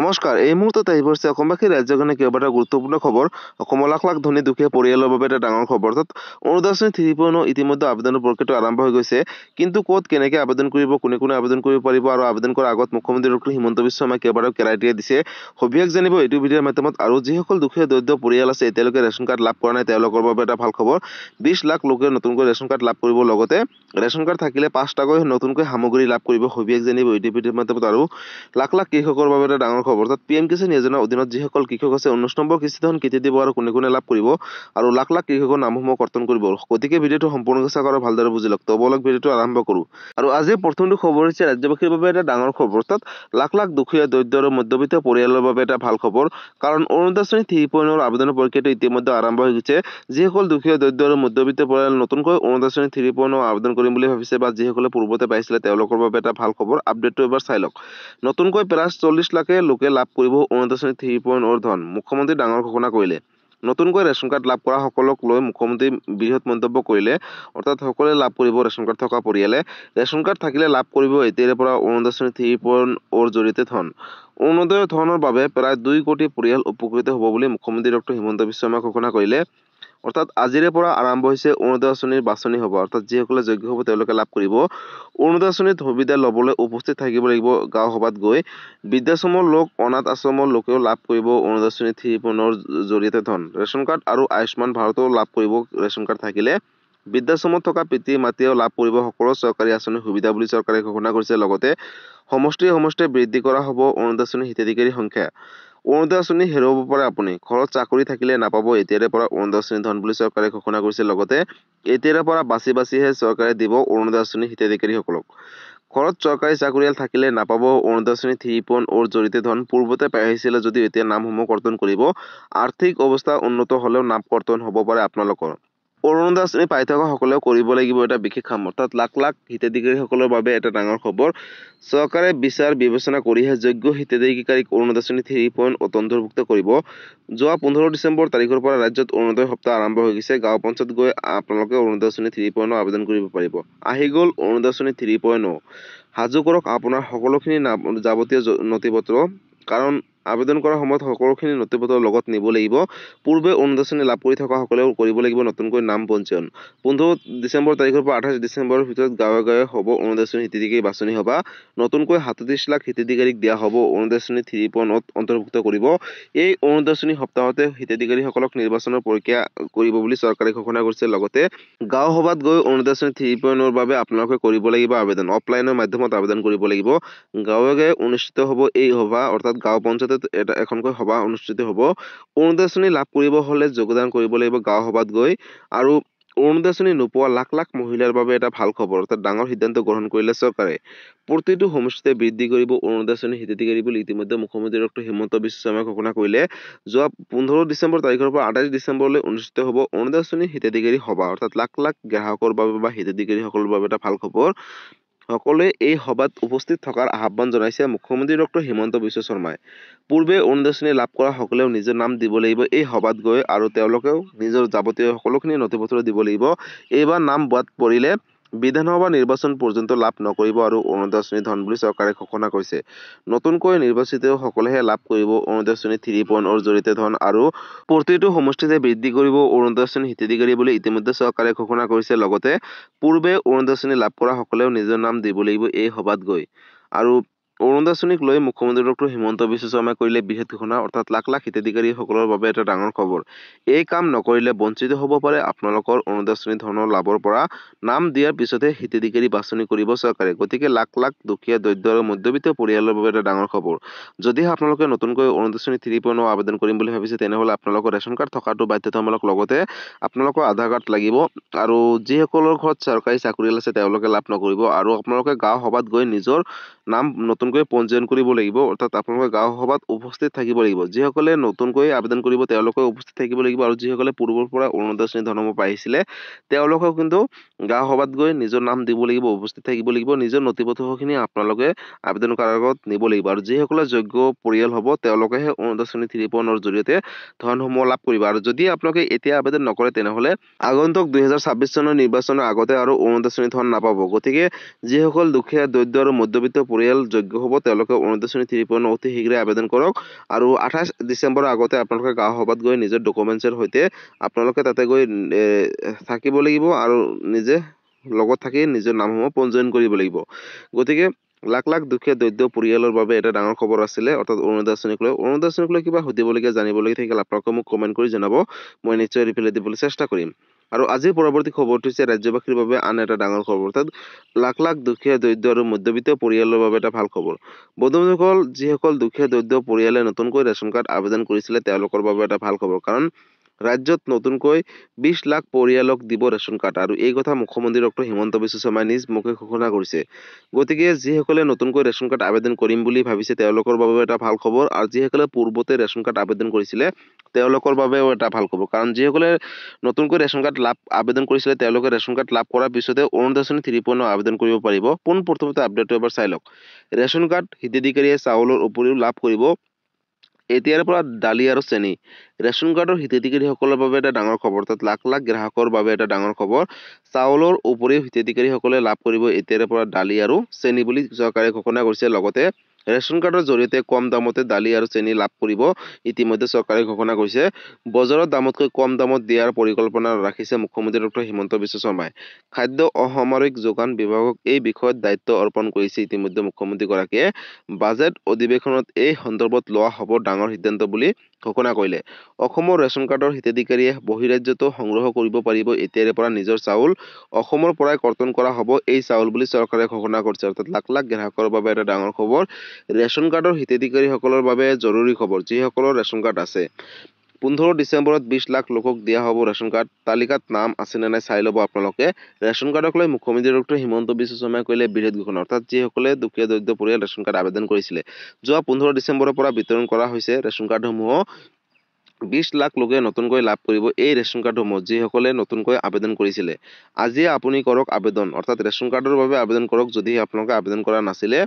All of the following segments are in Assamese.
নমস্কাৰ। এই মুহূৰ্তত আহি পৰিছে অসমবাসী ৰাজ্যখনে কেইবাটাও গুৰুত্বপূৰ্ণ খবৰ। অসমৰ লাখ লাখ ধনী দুখীয়া পৰিয়ালৰ বাবে এটা ডাঙৰ খবৰ। অৰ্থাৎ অৰুণোদয় আঁচনি 3.0 ইতিমধ্যে আবেদনৰ প্ৰক্ৰিয়াটো আৰম্ভ হৈ গৈছে। কিন্তু ক'ত কেনেকৈ আবেদন কৰিব, কোনে কোনে আবেদন কৰিব পাৰিব আৰু আবেদন কৰাৰ আগত মুখ্যমন্ত্ৰী ডক্টৰ হিমন্ত বিশ্ব শৰ্মাই কেইবাটাও ক্ৰাইটেৰিয়া দিছে। সবিশেষ জানিব এইটো ভিডিঅ'ৰ মাধ্যমত। আৰু যিসকল দুখীয়া দৰিদ্ৰ পৰিয়াল আছে এতিয়ালৈকে ৰেচন কাৰ্ড লাভ কৰা নাই তেওঁলোকৰ বাবে এটা ভাল খবৰ। 20 লাখ লোকে নতুনকৈ ৰেচন কাৰ্ড লাভ কৰিব। লগতে ৰেচন কাৰ্ড থাকিলে 5টাকৈ নতুনকৈ সামগ্ৰী লাভ কৰিব। সবিশেষ জানিব এইটো ভিডিঅ'ৰ মাধ্যমত। আৰু লাখ লাখ কৃষকৰ বাবে এটা ডাঙৰ খবৰ। অৰ্থাৎ PM কিষাণ যোজনাৰ অধীনত যিসকল কৃষক আছে 19 নম্বৰ কিস্তি ধন কেতিয়া দিব আৰু কোনে কোনে লাভ কৰিব আৰু লাখ লাখ কৃষকৰ নামসমূহ কৰ্তন কৰিব। গতিকে ভিডিঅ'টো সম্পূৰ্ণকৈ চাওক আৰু ভালদৰে বুজি লওক। তবলক ভিডিঅ'টো আৰম্ভ কৰোঁ। আৰু আজিৰ প্ৰথমটো খবৰ হৈছে ৰাজ্যবাসীৰ বাবে এটা ডাঙৰ খবৰ। অৰ্থাৎ লাখ লাখ দুখীয়া দৰিদ্ৰ আৰু মধ্যবিত্ত পৰিয়ালৰ বাবে এটা ভাল খবৰ। কাৰণ অৰুণোদয় আঁচনি 3.0 আবেদনৰ প্ৰক্ৰিয়াটো ইতিমধ্যে আৰম্ভ হৈ গৈছে। যিসকল দুখীয়া দৰিদ্ৰ আৰু মধ্যবিত্ত পৰিয়াল নতুনকৈ অৰুণোদয় আঁচনি 3.0 আবেদন কৰিম বুলি ভাবিছে বা যিসকলে পূৰ্বতে পাইছিলে তেওঁলোকৰ বাবে এটা ভাল খবৰ। আপডেটটো এবাৰ চাই লওক। নতুনকৈ প্ৰায় 40 লাখে লোকে লাভ কৰিব অৰুণোদয় আঁচনি 3.0 ধন। মুখ্যমন্ত্ৰী ডাঙৰ ঘোষণা কৰিলে। নতুনকৈ ৰেচন কাৰ্ড লাভ কৰা সকলক লৈ মুখ্যমন্ত্ৰী বৃহৎ মন্তব্য কৰিলে। অৰ্থাৎ সকলোৱে লাভ কৰিব ৰেচন কাৰ্ড থকা পৰিয়ালে। ৰেচন কাৰ্ড থাকিলে লাভ কৰিব এতিয়াৰে পৰা অৰুণোদয় আঁচনি 3.0 জৰিয়তে ধন। অৰুণোদয় ধনৰ বাবে প্ৰায় 2 কোটি পৰিয়াল উপকৃত হ'ব বুলি মুখ্যমন্ত্ৰী ডক্টৰ হিমন্ত বিশ্ব শৰ্মাই ঘোষণা কৰিলে। অৰ্থাৎ আজিৰে পৰা আৰম্ভ হৈছে অৰুণোদয় আঁচনিৰ বাছনি হ'ব। অৰ্থাৎ যিসকলে যোগ্য হ'ব তেওঁলোকে লাভ কৰিব। অৰুণোদয় আঁচনিৰ সুবিধা ল'বলৈ উপস্থিত থাকিব লাগিব গাঁও সভাত গৈ। বৃদ্ধাশ্ৰমৰ লোক, অনাথ আশ্ৰমৰ লোকেও লাভ কৰিব অৰুণোদয় আঁচনি 3.0 জৰিয়তে ধন। ৰেচন কাৰ্ড আৰু আয়ুষ্মান ভাৰতো লাভ কৰিব ৰেচন কাৰ্ড থাকিলে। বৃদ্ধাশ্ৰমত থকা পিতৃ মাতৃয়েও লাভ কৰিব সকলো চৰকাৰী আঁচনিৰ সুবিধা বুলি চৰকাৰে ঘোষণা কৰিছে। লগতে সমষ্টিয়ে বৃদ্ধি কৰা হ'ব অৰুণোদয় আঁচনিৰ হিতাধিকাৰীৰ সংখ্যা। অৰুণোদয় আঁচনি হেৰুৱাব পাৰে আপুনি। ঘৰত চাকৰি থাকিলে নাপাব এতিয়াৰে পৰা অৰুণোদয় আঁচনি ধন বুলি চৰকাৰে ঘোষণা কৰিছে। লগতে এতিয়াৰে পৰা বাছিহে চৰকাৰে দিব অৰুণোদয় আঁচনি হিতাধিকাৰীসকলক। ঘৰত চৰকাৰী চাকৰিয়াল থাকিলে নাপাব অৰুণোদয় আঁচনি 3.0 জৰিয়তে ধন। পূৰ্বতে পাই আহিছিলে যদিও এতিয়া নামসমূহ কৰ্তন কৰিব। আৰ্থিক অৱস্থা উন্নত হ'লেও নাম কৰ্তন হ'ব পাৰে আপোনালোকৰ। অৰুণোদয় আঁচনি পাই থকা সকলেও কৰিব লাগিব এটা বিশেষ কাম। অৰ্থাৎ লাখ লাখ হিতাধিকাৰীসকলৰ বাবে এটা ডাঙৰ খবৰ। চৰকাৰে বিচাৰ বিবেচনা কৰিহে যোগ্য হিতাধিকাৰীক অৰুণোদয় আঁচনি 3.0 অন্তৰ্ভুক্ত কৰিব। যোৱা 15 ডিচেম্বৰ তাৰিখৰ পৰা ৰাজ্যত অৰুণোদয় সপ্তাহ আৰম্ভ হৈ গৈছে। গাঁও পঞ্চায়ত গৈ আপোনালোকে অৰুণোদয় আঁচনি 3.0 আবেদন কৰিব পাৰিব। আহি গ'ল অৰুণোদয় আঁচনি 3.0। সাজু কৰক আপোনাৰ সকলোখিনি যাৱতীয় নথিপত্ৰ। কাৰণ আবেদন কৰাৰ সময়ত সকলোখিনি নথিপত্ৰ লগত নিব লাগিব। পূৰ্বে অৰুণোদয় আঁচনি লাভ কৰি থকা সকলেও কৰিব লাগিব নতুনকৈ নাম পঞ্জীয়ন। 15 ডিচেম্বৰ তাৰিখৰ পৰা 28 ডিচেম্বৰৰ ভিতৰত গাঁৱে গাঁৱে হ'ব অৰুণোদয় আঁচনি হিতাধিকাৰী বাছনি সভা। নতুনকৈ 37 লাখ হিতাধিকাৰীক দিয়া হ'ব অৰুণোদয় আঁচনি 3.0 অন্তৰ্ভুক্ত কৰিব। এই অৰুণোদয় আঁচনি সপ্তাহতে হিতাধিকাৰীসকলক নিৰ্বাচনৰ প্ৰক্ৰিয়া কৰিব বুলি চৰকাৰে ঘোষণা কৰিছে। লগতে গাঁও সভাত গৈ অৰুণোদয় আঁচনি 3.0 বাবে আপোনালোকে কৰিব লাগিব আবেদন। অফলাইনৰ মাধ্যমত আবেদন কৰিব লাগিব। গাঁৱে গাঁৱে অনুষ্ঠিত হ'ব এই সভা। অৰ্থাৎ গাঁও পঞ্চায়তত এখনকৈ সভা অনুষ্ঠিত হ'ব। অৰুণোদয় আঁচনি লাভ কৰিব হ'লে যোগদান কৰিব লাগিব গাঁও সভাত গৈ। আৰু অৰুণোদয় আঁচনি নোপোৱা লাখ লাখ মহিলাৰ বাবে এটা ভাল খবৰ। অৰ্থাৎ ডাঙৰ সিদ্ধান্ত গ্ৰহণ কৰিলে চৰকাৰে। প্ৰতিটো সমষ্টিতে বৃদ্ধি কৰিব অৰুণোদয় আঁচনি হিতাধিকাৰী বুলি ইতিমধ্যে মুখ্যমন্ত্ৰী ডক্টৰ হিমন্ত বিশ্ব শৰ্মাই ঘোষণা কৰিলে। যোৱা 15 ডিচেম্বৰ তাৰিখৰ পৰা 28 ডিচেম্বৰলৈ অনুষ্ঠিত হ'ব অৰুণোদয় আঁচনি হিতাধিকাৰী সভা। অৰ্থাৎ লাখ লাখ গ্ৰাহকৰ বাবে বা হিতাধিকাৰীসকলৰ বাবে এটা ভাল খবৰ। সকলোৱে এই সভাত উপস্থিত থকাৰ আহ্বান জনাইছে মুখ্যমন্ত্ৰী ডক্টৰ হিমন্ত বিশ্ব শৰ্মাই। পূৰ্বে অৰুণোদয় আঁচনি লাভ কৰা সকলেও নিজৰ নাম দিব লাগিব এই সভাত গৈ আৰু তেওঁলোকেও নিজৰ যাৱতীয় সকলোখিনি নথিপত্ৰ দিব লাগিব। এইবাৰ নাম বাদ পৰিলে বিধানসভা নিৰ্বাচন পৰ্যন্ত লাভ নকৰিব আৰু অৰুণোদয় আঁচনি ধন বুলি চৰকাৰে ঘোষণা কৰিছে। নতুনকৈ নিৰ্বাচিত সকলেহে লাভ কৰিব অৰুণোদয় আঁচনি 3.0 জৰিয়তে ধন। আৰু প্ৰতিটো সমষ্টিতে বৃদ্ধি কৰিব অৰুণোদয় আঁচনি হিতাধিকাৰী বুলি ইতিমধ্যে চৰকাৰে ঘোষণা কৰিছে। লগতে পূৰ্বে অৰুণোদয় আঁচনি লাভ কৰা সকলেও নিজৰ নাম দিব লাগিব এই সভাত গৈ। আৰু অৰুণোদয় আঁচনিক লৈ মুখ্যমন্ত্ৰী ডক্টৰ হিমন্ত বিশ্ব শৰ্মাই কৰিলে বৃহৎ ঘোষণা। অৰ্থাৎ লাখ লাখ হিতাধিকাৰীসকলৰ বাবে এটা ডাঙৰ খবৰ। এই কাম নকৰিলে বঞ্চিত হ'ব পাৰে আপোনালোকৰ অৰুণোদয় আঁচনি ধনৰ লাভৰ পৰা। নাম দিয়াৰ পিছতহে হিতাধিকাৰী বাছনি কৰিব চৰকাৰে। গতিকে লাখ লাখ দুখীয়া দৰিদ্ৰ আৰু মধ্যবিত্ত পৰিয়ালৰ বাবে এটা ডাঙৰ খবৰ। যদিহে আপোনালোকে নতুনকৈ অৰুণোদয় আঁচনি 3.0 আবেদন কৰিম বুলি ভাবিছে তেনেহ'লে আপোনালোকৰ ৰেচন কাৰ্ড থকাটো বাধ্যতামূলক। লগতে আপোনালোকৰ আধাৰ কাৰ্ড লাগিব। আৰু যিসকলৰ ঘৰত চৰকাৰী চাকৰিয়াল আছে তেওঁলোকে লাভ নকৰিব। আৰু আপোনালোকে গাঁও সভাত গৈ নিজৰ নাম নতুনকৈ পঞ্জীয়ন কৰিব লাগিব। অৰ্থাৎ আপোনালোকে গাঁও সভাত উপস্থিত থাকিব লাগিব। যিসকলে নতুনকৈ আবেদন কৰিব তেওঁলোকে উপস্থিত থাকিব লাগিব। আৰু যিসকলে পূৰ্বৰ পৰা অৰুণোদয় আঁচনি ধনসমূহ পাইছিলে তেওঁলোকেও কিন্তু গাঁও সভাত গৈ নিজৰ নাম দিব লাগিব, উপস্থিত থাকিব লাগিব। নিজৰ নথিপত্ৰখিনি আপোনালোকে আবেদন কৰাৰ আগত নিব লাগিব। আৰু যিসকলে যোগ্য পৰিয়াল হ'ব তেওঁলোকেহে অৰুণোদয় আঁচনি 3.0 জৰিয়তে ধনসমূহ লাভ কৰিব। আৰু যদি আপোনালোকে এতিয়া আবেদন নকৰে তেনেহ'লে আগন্তুক 2026 চনৰ নিৰ্বাচনৰ আগতে আৰু অৰুণোদয় আঁচনি ধন নাপাব। গতিকে যিসকল দুখীয়া দৰিদ্ৰ আৰু মধ্যবিত্ত পৰিয়াল যোগ্য হ'ব তেওঁলোকে অৰুণোদয় শ্ৰেণী 3.0 অতি শীঘ্ৰে আবেদন কৰক আৰু 28 ডিচেম্বৰৰ আগতে আপোনালোকে গাঁও সভাত গৈ নিজৰ ডকুমেণ্টছৰ সৈতে আপোনালোকে তাতে গৈ থাকিব লাগিব আৰু নিজে লগত থাকি নিজৰ নামসমূহ পঞ্জীয়ন কৰিব লাগিব। গতিকে লাখ লাখ দুখীয়া দৰিদ্ৰ পৰিয়ালৰ বাবে এটা ডাঙৰ খবৰ আছিলে, অৰ্থাৎ অৰুণোদয় শ্ৰেণীক লৈ কিবা সুধিবলগীয়া জানিবলগীয়া থাকিলে আপোনালোকে মোক কমেণ্ট কৰি জনাব, মই নিশ্চয় ৰিপ্লাই দিবলৈ চেষ্টা কৰিম। আৰু আজিৰ পৰৱৰ্তী খবৰটো হৈছে ৰাজ্যবাসীৰ বাবে আন এটা ডাঙৰ খবৰ, অৰ্থাৎ লাখ লাখ দুখীয়া দৰিদ্ৰ আৰু মধ্যবিত্ত পৰিয়ালৰ বাবে এটা ভাল খবৰ। বন্ধুসকল, যিসকল দুখীয়া দৰিদ্ৰ পৰিয়ালে নতুনকৈ ৰেচন কাৰ্ড আবেদন কৰিছিলে তেওঁলোকৰ বাবে এটা ভাল খবৰ, কাৰণ ৰাজ্যত নতুনকৈ 20 লাখ পৰিয়ালক দিব ৰেচন কাৰ্ড আৰু এই কথা মুখ্যমন্ত্ৰী ডক্টৰ হিমন্ত বিশ্ব শৰ্মাই নিজ মুখে ঘোষণা কৰিছে। গতিকে যিসকলে নতুনকৈ ৰেচন কাৰ্ড আবেদন কৰিম বুলি ভাবিছে তেওঁলোকৰ বাবে এটা ভাল খবৰ, আৰু যিসকলে পূৰ্বতে ৰেচন কাৰ্ড আবেদন কৰিছিলে তেওঁলোকৰ বাবেও এটা ভাল খবৰ, কাৰণ যিসকলে নতুনকৈ ৰেচন কাৰ্ড আবেদন কৰিছিলে তেওঁলোকে ৰেচন কাৰ্ড লাভ কৰাৰ পিছতে অৰুণোদয় শ্ৰেণী 3.0 আবেদন কৰিব পাৰিব। পোনপ্ৰথমতে আপডেটটো এবাৰ চাই লওক। ৰেচন কাৰ্ড হিতাধিকাৰীয়ে চাউলৰ উপৰিও লাভ কৰিব এতিয়াৰ পৰা দালি আৰু চেনি। ৰেচন কাৰ্ডৰ হিতাধিকাৰীসকলৰ বাবে এটা ডাঙৰ খবৰ, তাত লাখ লাখ গ্ৰাহকৰ বাবে এটা ডাঙৰ খবৰ। চাউলৰ উপৰিও হিতাধিকাৰীসকলে লাভ কৰিব এতিয়াৰ পৰা দালি আৰু চেনি বুলি চৰকাৰে ঘোষণা কৰিছে। লগতে ৰেচন কাৰ্ডৰ জৰিয়তে কম দামতে দালি আৰু চেনি লাভ কৰিব ইতিমধ্যে চৰকাৰে ঘোষণা কৰিছে। বজাৰৰ দামতকৈ কম দামত দিয়াৰ পৰিকল্পনা ৰাখিছে মুখ্যমন্ত্ৰী ডক্টৰ হিমন্ত বিশ্ব শৰ্মাই। খাদ্য অসামৰিক যোগান বিভাগক এই বিষয়ত দায়িত্ব অৰ্পণ কৰিছে ইতিমধ্যে মুখ্যমন্ত্ৰীগৰাকীয়ে। বাজেট অধিৱেশনত এই সন্দৰ্ভত লোৱা হ'ব ডাঙৰ সিদ্ধান্ত বুলি ঘোষণা কৰিলে। অসমৰ ৰেচন কাৰ্ডৰ হিতাধিকাৰীয়ে বহিৰাজ্যতো সংগ্ৰহ কৰিব পাৰিব এতিয়াৰে পৰা নিজৰ চাউল। অসমৰ পৰাই কৰ্তন কৰা হ'ব এই চাউল বুলি চৰকাৰে ঘোষণা কৰিছে, অৰ্থাৎ লাখ লাখ গ্ৰাহকৰ বাবে এটা ডাঙৰ খবৰ। ৰেচন কাৰ্ডৰ হিতাধিকাৰীসকলৰ বাবে জৰুৰী খবৰ, যিসকলৰ ৰেচন কাৰ্ড আছে। 15 ডিচেম্বৰত 20 লাখ লোকক দিয়া হ'ব ৰেচন কাৰ্ড। তালিকাত নাম আছেনে নাই চাই ল'ব আপোনালোকে। ৰেচন কাৰ্ডক লৈ মুখ্যমন্ত্ৰী ডক্টৰ হিমন্ত বিশ্ব শৰ্মাই কৰিলে বৃহৎ ঘোষণা, অৰ্থাৎ যিসকলে দুখীয়া দৰিদ্ৰ পৰিয়াল ৰেচন কাৰ্ড আবেদন কৰিছিলে। যোৱা 15 ডিচেম্বৰৰ পৰা বিতৰণ কৰা হৈছে ৰেচন কাৰ্ডসমূহ। 20 লাখ লোকে নতুনকৈ লাভ কৰিব এই ৰেচন কাৰ্ডসমূহ, যিসকলে নতুনকৈ আবেদন কৰিছিলে। আজিয়ে আপুনি কৰক আবেদন, অৰ্থাৎ ৰেচন কাৰ্ডৰ বাবে আবেদন কৰক যদি আপোনালোকে আবেদন কৰা নাছিলে।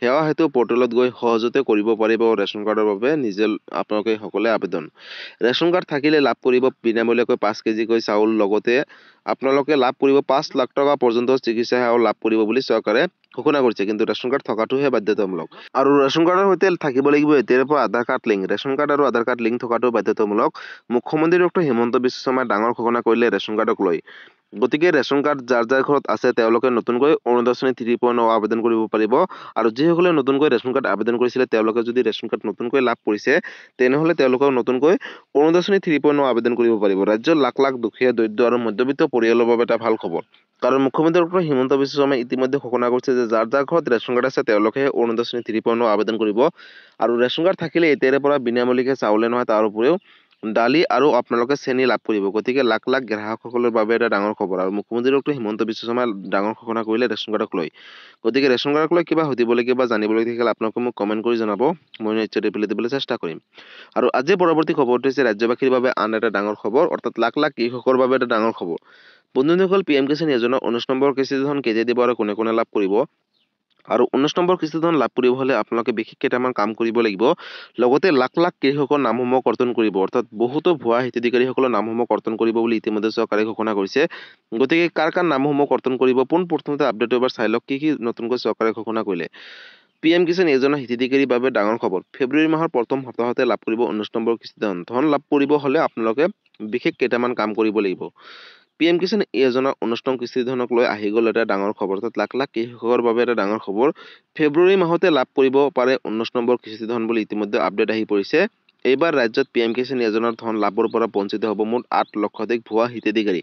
সেৱা সেতু পৰ্টেলত গৈ সহজতে কৰিব পাৰিব ৰেচন কাৰ্ডৰ বাবে নিজে আপোনালোকে সকলোৱে আবেদন। ৰেচন কাৰ্ড থাকিলে লাভ কৰিব বিনামূলীয়াকৈ 5 কেজিকৈ চাউল, লগতে আপোনালোকে লাভ কৰিব 5 লাখ টকা পৰ্যন্ত চিকিৎসা সেৱাও লাভ কৰিব বুলি চৰকাৰে ঘোষণা কৰিছে। কিন্তু ৰেচন কাৰ্ড থকাটোহে বাধ্যতামূলক। আৰু ৰেচন কাৰ্ডৰ সৈতে থাকিব লাগিব এতিয়াৰ পৰা আধাৰ কাৰ্ড লিংক। ৰেচন কাৰ্ড আৰু আধাৰ কাৰ্ড লিংক থকাটো বাধ্যতামূলক। মুখ্যমন্ত্ৰী ডক্টৰ হিমন্ত বিশ্ব শৰ্মাই ডাঙৰ ঘোষণা কৰিলে ৰেচন কাৰ্ডক লৈ। গতিকে ৰেচন কাৰ্ড যাৰ যাৰ ঘৰত আছে তেওঁলোকে নতুনকৈ অৰুণোদয় শ্ৰেণী 3.0 আবেদন কৰিব পাৰিব। আৰু যিসকলে নতুনকৈ ৰেচন কাৰ্ড আবেদন কৰিছিলে তেওঁলোকে যদি ৰেচন কাৰ্ড নতুনকৈ লাভ কৰিছে তেনেহ'লে তেওঁলোকক নতুনকৈ অৰুণোদয় শ্ৰেণী 3.0 আবেদন কৰিব পাৰিব। ৰাজ্যৰ লাখ লাখ দুখীয়া দৰিদ্ৰ আৰু মধ্যবিত্ত পৰিয়ালৰ বাবে এটা ভাল খবৰ, কাৰণ মুখ্যমন্ত্ৰী ডক্টৰ হিমন্ত বিশ্ব শৰ্মাই ইতিমধ্যে ঘোষণা কৰিছে যে যাৰ যাৰ ঘৰত ৰেচন কাৰ্ড আছে তেওঁলোকে অৰুণোদয় শ্ৰেণী 3.0 আবেদন কৰিব। আৰু ৰেচন কাৰ্ড থাকিলে এতিয়াৰে পৰা বিনামূলীয়াকৈ চাউলে নহয় তাৰ উপৰিও দালি আৰু আপোনালোকে চেনি লাভ কৰিব। গতিকে লাখ লাখ গ্ৰাহকসকলৰ বাবে এটা ডাঙৰ খবৰ, আৰু মুখ্যমন্ত্ৰী ডক্টৰ হিমন্ত বিশ্ব শৰ্মাই ডাঙৰ ঘোষণা কৰিলে ৰেচন কাৰ্ডক লৈ। গতিকে ৰেচন কাৰ্ডক লৈ কিবা সুধিবলগীয়া বা জানিবলগীয়া থাকিলে আপোনালোকে মোক কমেণ্ট কৰি জনাব, মই নিশ্চয় ৰিপ্লাই দিবলৈ চেষ্টা কৰিম। আৰু আজিৰ পৰৱৰ্তী খবৰটো হৈছে ৰাজ্যবাসীৰ বাবে আন এটা ডাঙৰ খবৰ, অৰ্থাৎ লাখ লাখ কৃষকৰ বাবে এটা ডাঙৰ খবৰ। বন্ধুসকল, PM কিষাণ যোজনাৰ 19 নম্বৰ কিস্তি ধন কেতিয়া দিব আৰু কোনে কোনে লাভ কৰিব। আৰু 19 নম্বৰ কিস্তি ধন লাভ কৰিব হ'লে আপোনালোকে বিশেষ কেইটামান কাম কৰিব লাগিব। লগতে লাখ লাখ কৃষকৰ নামসমূহ কৰ্তন কৰিব, অৰ্থাৎ বহুতো ভুৱা হিতাধিকাৰীসকলৰ নামসমূহ কৰ্তন কৰিব বুলি ইতিমধ্যে চৰকাৰে ঘোষণা কৰিছে। গতিকে কাৰ কাৰ নামসমূহ কৰ্তন কৰিব পোনপ্ৰথমতে আপডেটটো এবাৰ চাই লওক কি কি নতুনকৈ চৰকাৰে ঘোষণা কৰিলে। PM কিষাণ যোজনাৰ হিতাধিকাৰীৰ বাবে ডাঙৰ খবৰ। ফেব্ৰুৱাৰী মাহৰ প্ৰথম সপ্তাহতে লাভ কৰিব 19 নম্বৰ কিস্তি ধন। ধন লাভ কৰিব হ'লে আপোনালোকে বিশেষ কেইটামান কাম কৰিব লাগিব। PM কিষাণ যোজনাৰ 19 নং কিস্তি ধনক লৈ আহি গ'ল এটা ডাঙৰ খবৰ, অৰ্থাৎ লাখ লাখ কৃষকৰ বাবে এটা ডাঙৰ খবৰ। ফেব্ৰুৱাৰী মাহতে লাভ কৰিব পাৰে 19 নম্বৰ কিস্তি ধন বুলি ইতিমধ্যে আপডেট আহি পৰিছে। এইবাৰ ৰাজ্যত PM কিষাণ যোজনাৰ ধন লাভৰ পৰা বঞ্চিত হ'ব মুঠ 8 লক্ষাধিক ভুৱা হিতাধিকাৰী।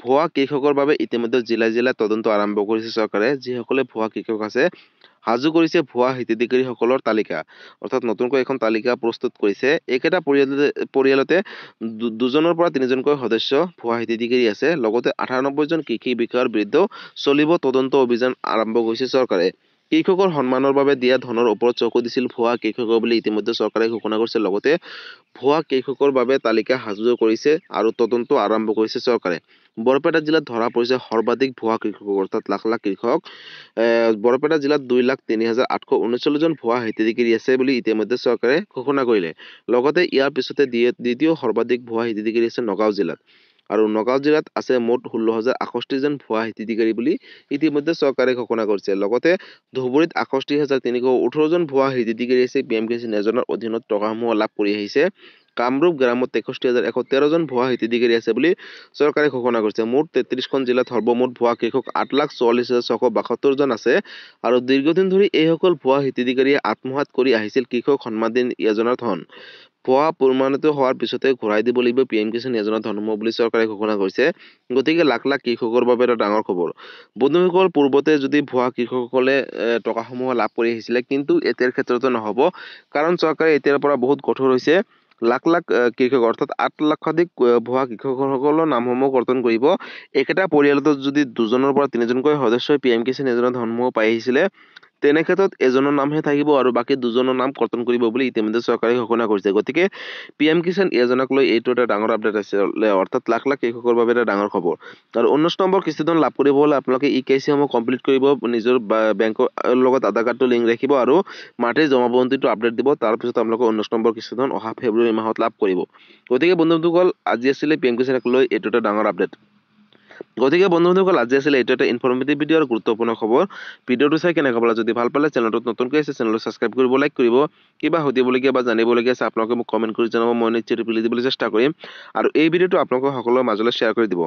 ভুৱা কৃষকৰ বাবে ইতিমধ্যে জিলাই জিলাই তদন্ত আৰম্ভ কৰিছে চৰকাৰে। যিসকলে ভুৱা কৃষক আছে সাজু কৰিছে ভুৱা হিতাধিকাৰীসকলৰ তালিকা, অৰ্থাৎ নতুনকৈ এখন তালিকা প্ৰস্তুত কৰিছে। একেটা পৰিয়ালতে 2জনৰ পৰা 3জনকৈ সদস্য ভুৱা হিতাধিকাৰী আছে। লগতে 98 জন কৃষি বিষয়াৰ বিৰুদ্ধেও চলিব তদন্ত অভিযান আৰম্ভ কৰিছে চৰকাৰে। কৃষকৰ সন্মানৰ বাবে দিয়া ধনৰ ওপৰত চকু দিছিল ভুৱা কৃষকৰ বুলি ইতিমধ্যে চৰকাৰে ঘোষণা কৰিছে। লগতে ভুৱা কৃষকৰ বাবে তালিকা সাজু কৰিছে আৰু তদন্ত আৰম্ভ কৰিছে চৰকাৰে। বৰপেটা জিলাত ধৰা পৰিছে সৰ্বাধিক ভুৱা কৃষক, অৰ্থাৎ লাখ লাখ কৃষক। বৰপেটা জিলাত 2,03,839 জন ভুৱা হিতাধিকাৰী আছে বুলি ইতিমধ্যে চৰকাৰে ঘোষণা কৰিলে। লগতে ইয়াৰ পিছতে দ্বিতীয় সৰ্বাধিক ভুৱা হিতাধিকাৰী আছে নগাঁও জিলাত। আৰু নগাঁও জিলাত আছে মুঠ 16,068 জন ভুৱা হিতাধিকাৰী বুলি ইতিমধ্যে চৰকাৰে ঘোষণা কৰিছে। লগতে ধুবুৰীত 61,318 জন ভুৱা হিতাধিকাৰী আছে পিএম কিষাণ যোজনাৰ অধীনত টকাসমূহ লাভ কৰি আহিছে। কামৰূপ গ্ৰামত 63,113 জন ভুৱা হিতাধিকাৰী আছে বুলি চৰকাৰে ঘোষণা কৰিছে। মুঠ 33খন জিলাত সৰ্বমুঠ ভুৱা কৃষক 8,44,672 জন আছে। আৰু দীৰ্ঘদিন ধৰি এইসকল ভুৱা হিতাধিকাৰীয়ে আত্মসাৎ কৰি আহিছিল কৃষক সন্মান যোজনাৰ ধন। ভুৱা প্ৰমাণিত হোৱাৰ পিছতে ঘূৰাই দিব লাগিব পিএম কিষাণ যোজনাৰ ধনসমূহ বুলি চৰকাৰে ঘোষণা কৰিছে। গতিকে লাখ লাখ কৃষকৰ বাবে এটা ডাঙৰ খবৰ। বন্ধুসকল, পূৰ্বতে যদি ভুৱা কৃষকসকলে টকাসমূহ লাভ কৰি আহিছিলে, কিন্তু এতিয়াৰ ক্ষেত্ৰতো নহ'ব, কাৰণ চৰকাৰে এতিয়াৰ পৰা বহুত কঠোৰ হৈছে। লাখ লাখ কৃষক অৰ্থাৎ 8 লাখাধিক ভুৱা কৃষকসকলৰ নামসমূহ কৰ্তন কৰিব। একেটা পৰিয়ালতো যদি 2জনৰ পৰা 3জনকৈ সদস্যই পিএম কিষাণ যোজনাৰ ধনসমূহ পাই আহিছিলে, তেনে ক্ষেত্ৰত এজনৰ নামহে থাকিব আৰু বাকী 2জনৰ নাম কৰ্তন কৰিব বুলি ইতিমধ্যে চৰকাৰে ঘোষণা কৰিছে। গতিকে পিএম কিষাণ যোজনাক লৈ এইটো এটা ডাঙৰ আপডেট আছে, অৰ্থাৎ লাখ লাখ কৃষকৰ বাবে এটা ডাঙৰ খবৰ। আৰু 19 নম্বৰ কিস্তি ধন লাভ কৰিব হ'লে আপোনালোকে ইকেৱাইচিসমূহ কমপ্লিট কৰিব, নিজৰ বেংকৰ লগত আধাৰ কাৰ্ডটো লিংক ৰাখিব আৰু মাটিৰ জমাবন্দীটো আপডেট দিব। তাৰপিছত আপোনালোকে 19 নম্বৰ কিস্তি ধন অহা ফেব্ৰুৱাৰী মাহত লাভ কৰিব। গতিকে বন্ধুসকল, আজি আছিলে পিএম কিষাণক লৈ এইটো এটা ডাঙৰ আপডেট। গতিকে বন্ধুসকল, আজি আছিলে এইটো এটা ইনফৰ্মেটিভ ভিডিঅ' আৰু গুৰুত্বপূৰ্ণ খবৰ। ভিডিঅ'টো চাই কেনেকুৱা পালে, যদি ভাল পালে চেনেলটোত নতুনকৈ আছে চেনেলটো ছাবস্ক্ৰাইব কৰিব, লাইক কৰিব। কিবা সুধিবলগীয়া বা জানিবলগীয়া আছে আপোনালোকে মোক কমেণ্ট কৰি জনাব, মই নিশ্চয় ৰিপ্লাই দিবলৈ চেষ্টা কৰিম। আৰু এই ভিডিঅ'টো আপোনালোকৰ সকলোৰে মাজলৈ শ্বেয়াৰ কৰি দিব।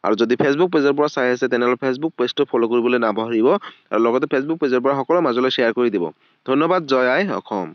আৰু যদি ফেচবুক পেজৰ পৰা চাই আছে তেনেহ'লে ফেচবুক পেজটো ফ'ল' কৰিবলৈ নাপাহৰিব আৰু লগতে ফেচবুক পেজৰ পৰা সকলোৰে মাজলৈ শ্বেয়াৰ কৰি দিব। ধন্যবাদ। জয় আই অসম।